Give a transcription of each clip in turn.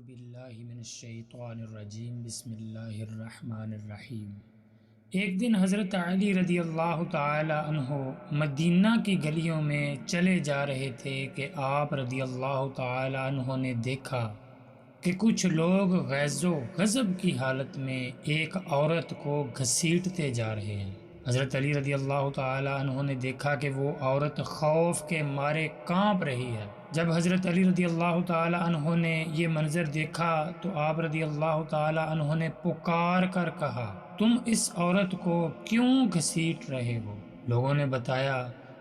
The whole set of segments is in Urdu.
باللہ من الشیطان الرجیم بسم اللہ الرحمن الرحیم۔ ایک دن حضرت علی رضی اللہ تعالی عنہ مدینہ کی گلیوں میں چلے جا رہے تھے کہ آپ رضی اللہ تعالی عنہ نے دیکھا کہ کچھ لوگ غیظ و غضب کی حالت میں ایک عورت کو گھسیٹتے جا رہے ہیں۔ حضرت علی رضی اللہ تعالی عنہ نے دیکھا کہ وہ عورت خوف کے مارے کانپ رہی ہے۔ جب حضرت علی رضی اللہ تعالی عنہ نے یہ منظر دیکھا تو آپ رضی اللہ تعالی عنہ نے پکار کر کہا، تم اس عورت کو کیوں گھسیٹ رہے ہو؟ لوگوں نے بتایا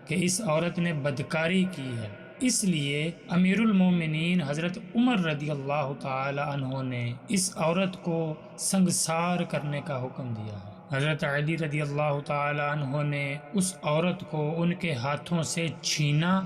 کہ اس عورت نے بدکاری کی ہے، اس لیے امیر المومنین حضرت عمر رضی اللہ تعالی عنہ نے اس عورت کو سنگسار کرنے کا حکم دیا ہے۔ حضرت علی رضی اللہ تعالی عنہ نے اس عورت کو ان کے ہاتھوں سے چھینا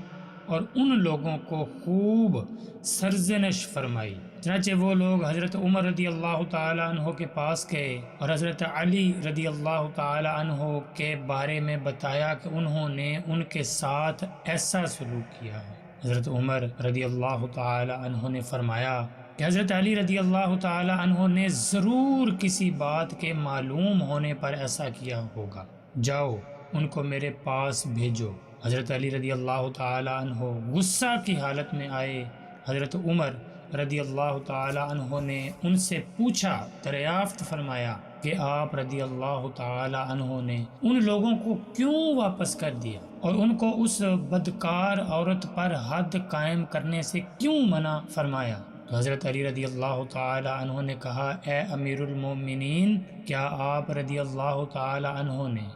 اور ان لوگوں کو خوب سرزنش فرمائی۔ چنانچہ وہ لوگ حضرت عمر رضی اللہ تعالی عنہ کے پاس گئے اور حضرت علی رضی اللہ تعالی عنہ کے بارے میں بتایا کہ انہوں نے ان کے ساتھ ایسا سلوک کیا ہے۔ حضرت عمر رضی اللہ تعالی عنہ نے فرمایا کہ حضرت علی رضی اللہ تعالی عنہ نے ضرور کسی بات کے معلوم ہونے پر ایسا کیا ہوگا، جاؤ ان کو میرے پاس بھیجو۔ حضرت علی رضی اللہ تعالی عنہ غصہ کی حالت میں آئے۔ حضرت عمر رضی اللہ تعالی عنہ نے ان سے پوچھا، دریافت فرمایا کہ آپ رضی اللہ تعالی عنہ نے ان لوگوں کو کیوں واپس کر دیا اور ان کو اس بدکار عورت پر حد قائم کرنے سے کیوں منع فرمایا؟ تو حضرت علی رضی اللہ تعالی عنہ نے کہا، اے امیر المومنین، کیا آپ رضی اللہ تعالی عنہ نے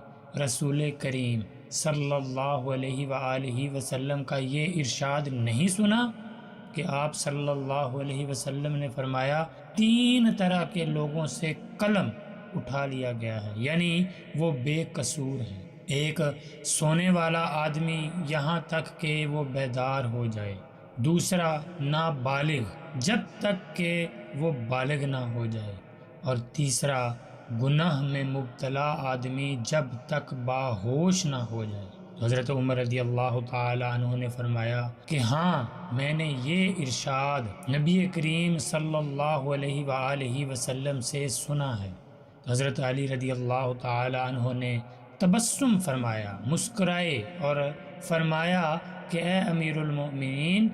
رسول کریم صلی اللہ علیہ وآلہ وسلم کا یہ ارشاد نہیں سنا کہ آپ صلی اللہ علیہ وسلم نے فرمایا، 3 طرح کے لوگوں سے قلم اٹھا لیا گیا ہے، یعنی وہ بے قصور ہیں۔ ایک سونے والا آدمی یہاں تک کہ وہ بیدار ہو جائے، دوسرا نابالغ جب تک کہ وہ بالغ نہ ہو جائے، اور تیسرا گناہ میں مبتلا آدمی جب تک باہوش نہ ہو جائے۔ حضرت عمر رضی اللہ تعالی عنہ نے فرمایا کہ ہاں، میں نے یہ ارشاد نبی کریم صلی اللہ علیہ وآلہ وسلم سے سنا ہے۔ حضرت علی رضی اللہ تعالی عنہ نے تبسم فرمایا، مسکرائے اور فرمایا کہ اے امیر المؤمنین،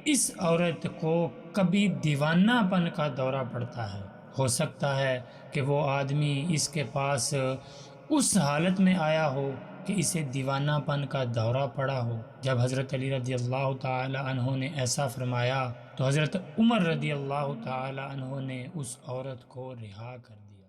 اس عورت کو کبھی دیوانہ پن کا دورہ پڑتا ہے، ہو سکتا ہے کہ وہ آدمی اس کے پاس اس حالت میں آیا ہو کہ اسے دیوانہ پن کا دورہ پڑا ہو۔ جب حضرت علی رضی اللہ تعالی عنہ نے ایسا فرمایا تو حضرت عمر رضی اللہ تعالی عنہ نے اس عورت کو رہا کر دیا۔